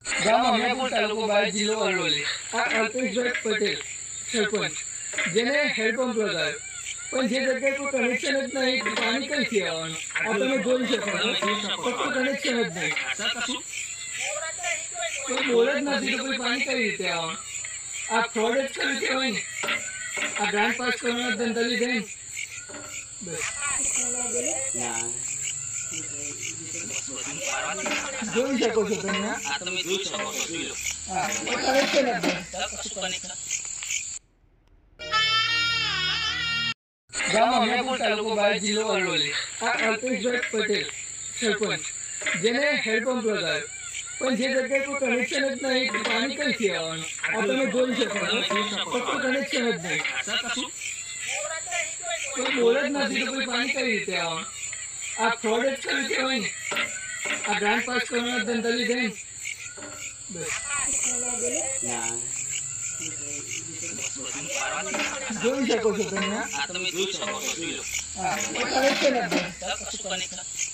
ગામ અમીરપુર તાલુકો બાયડ જિલ્લો અરવલ્લી આ અલ્પેશભાઈ પટેલ સરપંચ જેને હેન્ડપંપ લગાવ્યો પણ જે જગ્યાએ કોઈ કનેક્શન જ નહીં પાણી કઈથી આવવાનું આ તમે જોઈ શકો છો કનેક્શન જ નહીં કોઈ બોલ જ નથી તો કોઈ પાણી કઈ રીતે આવવાનું આ ફ્રોડ જ કરી કહેવાય ને આ ગ્રાન્ટ પાસ કરવાના ધંધા લીધે ને બસ જોઈ શકો છો તમે હા કનેક્શન જ નહીં ગામ અમીરપુર તાલુકો બાયડ જિલ્લો અરવલ્લી આ અલ્પેશભાઈ પટેલ સરપંચ જેને હેન્ડપંપ લગાવ્યો પણ જે જગ્યાએ કોઈ કનેક્શન જ નહીં પાણી કઈથી આવવાનું આ તમે જોઈ શકો છો કનેક્શન જ નહીં કોઈ બોલ જ નથી તો કોઈ પાણી કઈ રીતે આવવાનું આ ફ્રોડ જ કરી કહેવાય ને આ ગ્રાન્ટ પાસ કરવાના ધંધા લીધે ને બસ જોઈ શકો છો તમે હા કનેક્શન જ નહીં